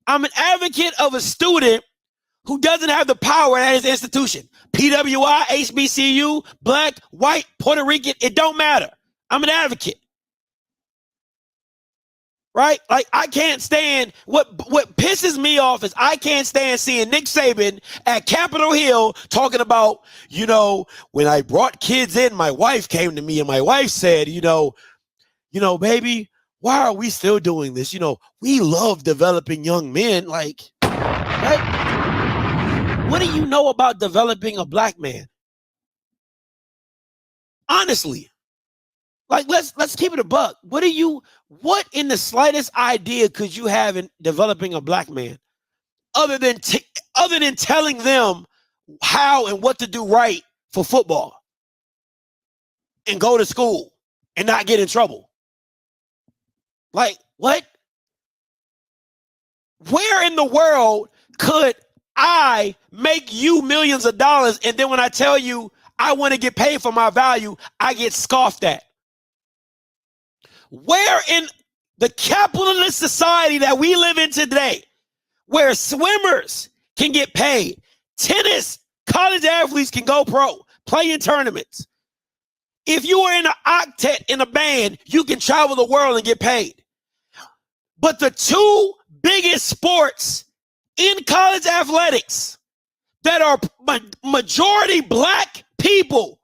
I'm an advocate of a student who doesn't have the power at his institution. PWI, HBCU, black, white, Puerto Rican, it don't matter. I'm an advocate. Right? Like, I can't stand, what pisses me off is I can't stand seeing Nick Saban at Capitol Hill talking about, you know, when I brought kids in, my wife came to me and my wife said, you know, baby, why are we still doing this? You know, we love developing young men. Like, right? What do you know about developing a black man? Honestly. Like, let's keep it a buck. What in the slightest idea could you have in developing a black man other than telling them how and what to do right for football and go to school and not get in trouble? Like, what? Where in the world could I make you millions of dollars and then when I tell you I want to get paid for my value, I get scoffed at? Where in the capitalist society that we live in today, where swimmers can get paid, tennis, college athletes can go pro, play in tournaments. If you are in an octet in a band, you can travel the world and get paid. But the two biggest sports in college athletics that are majority black people,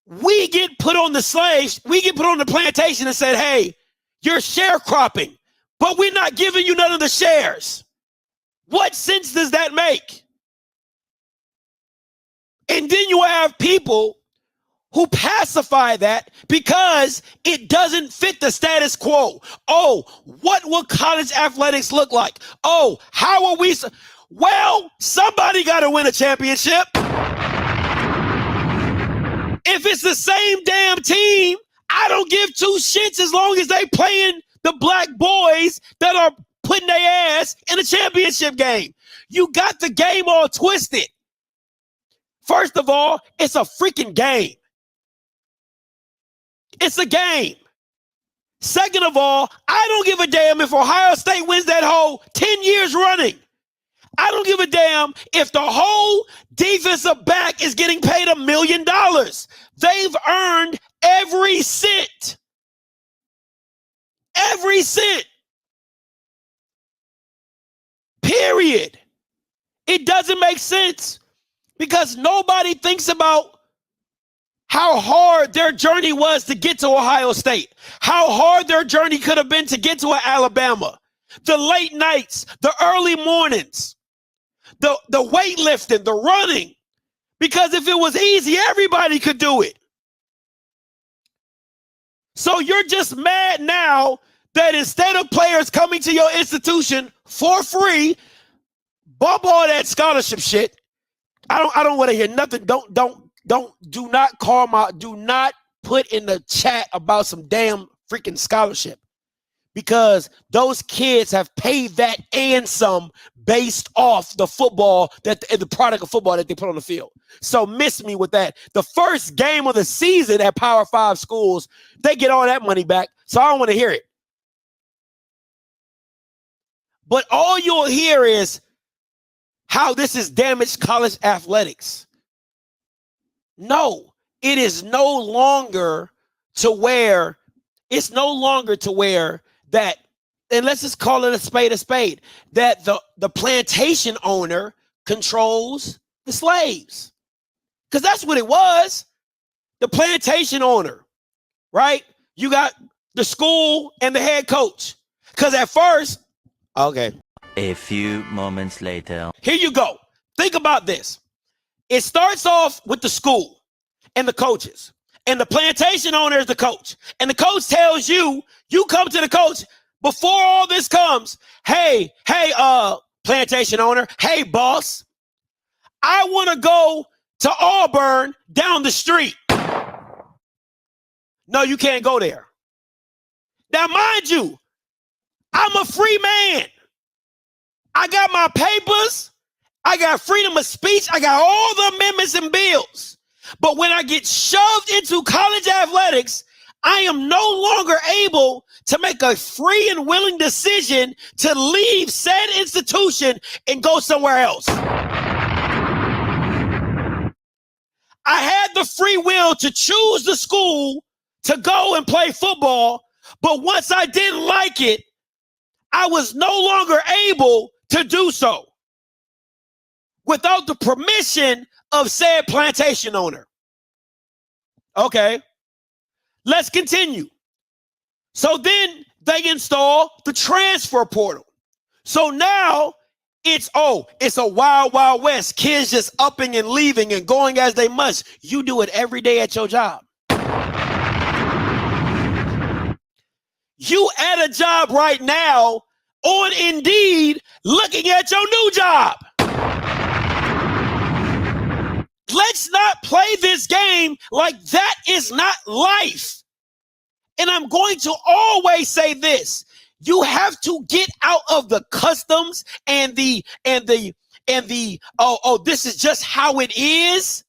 we get put on the slaves, we get put on the plantation and said, hey, you're sharecropping, but we're not giving you none of the shares. What sense does that make? And then you have people who pacify that because it doesn't fit the status quo. Oh, what will college athletics look like? Oh, how are we? Well, somebody got to win a championship. If it's the same damn team, I don't give two shits as long as they playing the black boys that are putting their ass in a championship game. You got the game all twisted. First of all, it's a freaking game. It's a game. Second of all, I don't give a damn if Ohio State wins that whole 10 years running. I don't give a damn if the whole defensive back is getting paid $1 million. They've earned every cent. Every cent. Period. It doesn't make sense because nobody thinks about how hard their journey was to get to Ohio State, how hard their journey could have been to get to Alabama, the late nights, the early mornings, the weightlifting, the running, because if it was easy, everybody could do it. So you're just mad now that instead of players coming to your institution for free, bump all that scholarship shit. I don't want to hear nothing. Do not put in the chat about some damn freaking scholarship, because those kids have paid that and some based off the football, that the product of football that they put on the field. So miss me with that. The first game of the season at Power 5 schools, they get all that money back. So I don't want to hear it. But all you'll hear is how this has damaged college athletics. No, it is no longer to where that, and let's just call it a spade, that the plantation owner controls the slaves. Because that's what it was. The plantation owner, right? You got the school and the head coach. Because at first, okay. A few moments later. Here you go. Think about this. It starts off with the school and the coaches. And the plantation owner is the coach. And the coach tells you, you come to the coach before all this comes. Hey, plantation owner. Hey, boss. I want to go to Auburn down the street. No, you can't go there. Now, mind you, I'm a free man. I got my papers. I got freedom of speech. I got all the amendments and bills. But when I get shoved into college athletics, I am no longer able to make a free and willing decision to leave said institution and go somewhere else. I had the free will to choose the school to go and play football, but once I didn't like it, I was no longer able to do so without the permission of said plantation owner. Okay, let's continue. So then they install the transfer portal. So now it's a wild, wild west. Kids just upping and leaving and going as they must. You do it every day at your job. You at a job right now on Indeed looking at your new job. Let's not play this game like that is not life. And I'm going to always say this. You have to get out of the customs and the this is just how it is.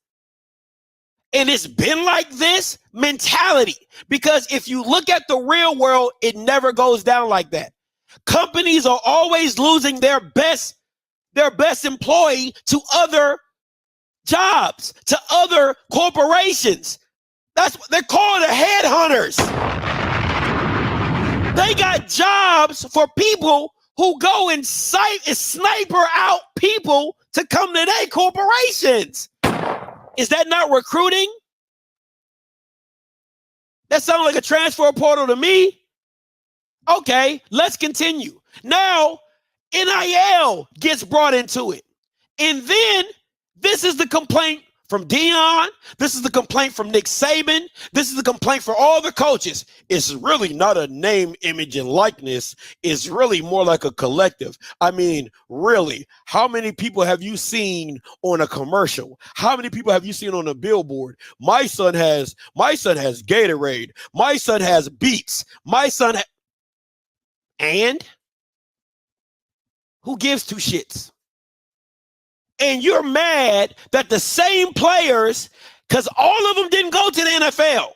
And it's been like this mentality. Because if you look at the real world, it never goes down like that. Companies are always losing their best employee to other jobs, to other corporations. That's what they're called, the headhunters. They got jobs for people who go and sniper out people to come to their corporations. Is that not recruiting? That sounds like a transfer portal to me. Okay, let's continue. Now, NIL gets brought into it. And then this is the complaint from Dion. This is the complaint from Nick Saban. This is the complaint for all the coaches. It's really not a name, image, and likeness. It's really more like a collective. I mean, really, how many people have you seen on a commercial? How many people have you seen on a billboard? My son has Gatorade. My son has Beats. My son and who gives two shits? And you're mad that the same players, because all of them didn't go to the NFL,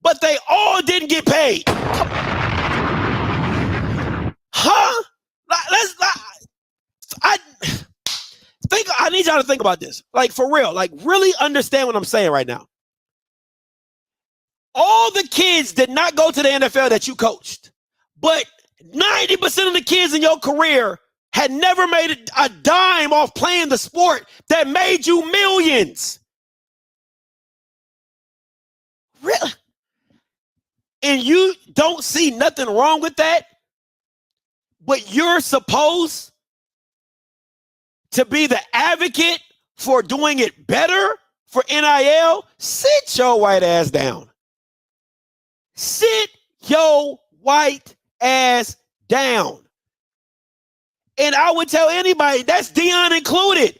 but they all didn't get paid. Huh? I need y'all to think about this. Like, for real. Like, really understand what I'm saying right now. All the kids did not go to the NFL that you coached, but 90% of the kids in your career had never made a dime off playing the sport that made you millions. Really? And you don't see nothing wrong with that, but you're supposed to be the advocate for doing it better for NIL? Sit your white ass down. Sit your white ass down. And I would tell anybody, that's Dion included,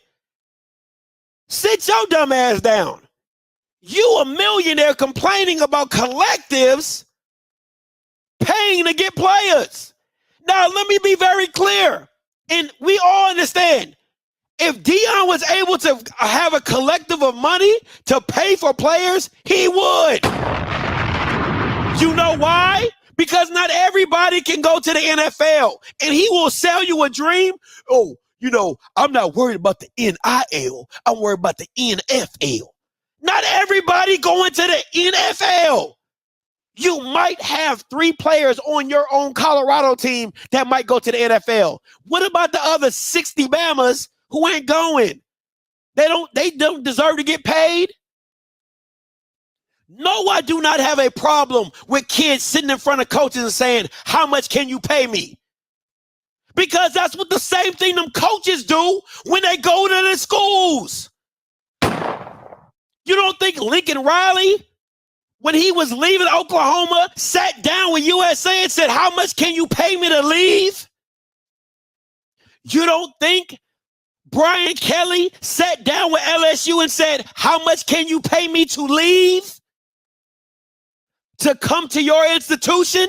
sit your dumb ass down. You a millionaire complaining about collectives paying to get players. Now, let me be very clear. And we all understand, if Dion was able to have a collective of money to pay for players, he would. You know why? Because not everybody can go to the NFL, and he will sell you a dream. Oh, you know, I'm not worried about the NIL. I'm worried about the NFL. Not everybody going to the NFL. You might have 3 players on your own Colorado team that might go to the NFL. What about the other 60 Bamas who ain't going? They don't deserve to get paid. No, I do not have a problem with kids sitting in front of coaches and saying, how much can you pay me? Because that's what the same thing them coaches do when they go to the schools. You don't think Lincoln Riley, when he was leaving Oklahoma, sat down with USA and said, how much can you pay me to leave? You don't think Brian Kelly sat down with LSU and said, how much can you pay me to leave? To come to your institution?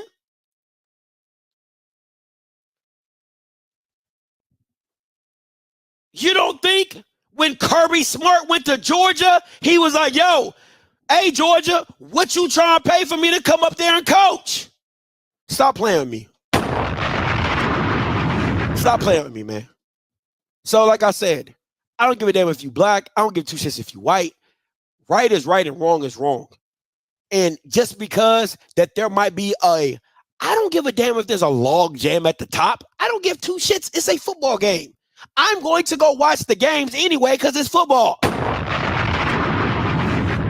You don't think when Kirby Smart went to Georgia, he was like, yo, Hey, Georgia, what you trying to pay for me to come up there and coach? Stop playing with me. Stop playing with me, man. So like I said, I don't give a damn if you black. I don't give two shits if you white. Right is right and wrong is wrong. And just because that there might be I don't give a damn if there's a log jam at the top. I don't give two shits. It's a football game. I'm going to go watch the games anyway because it's football.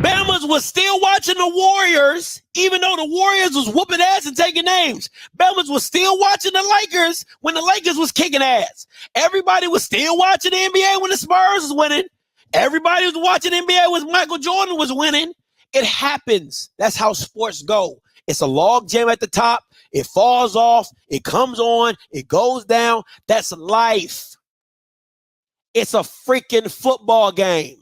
Bama's was still watching the Warriors, even though the Warriors was whooping ass and taking names. Bama's was still watching the Lakers when the Lakers was kicking ass. Everybody was still watching the NBA when the Spurs was winning. Everybody was watching NBA when Michael Jordan was winning. It happens. That's how sports go. It's a log jam at the top. It falls off. It comes on. It goes down. That's life. It's a freaking football game.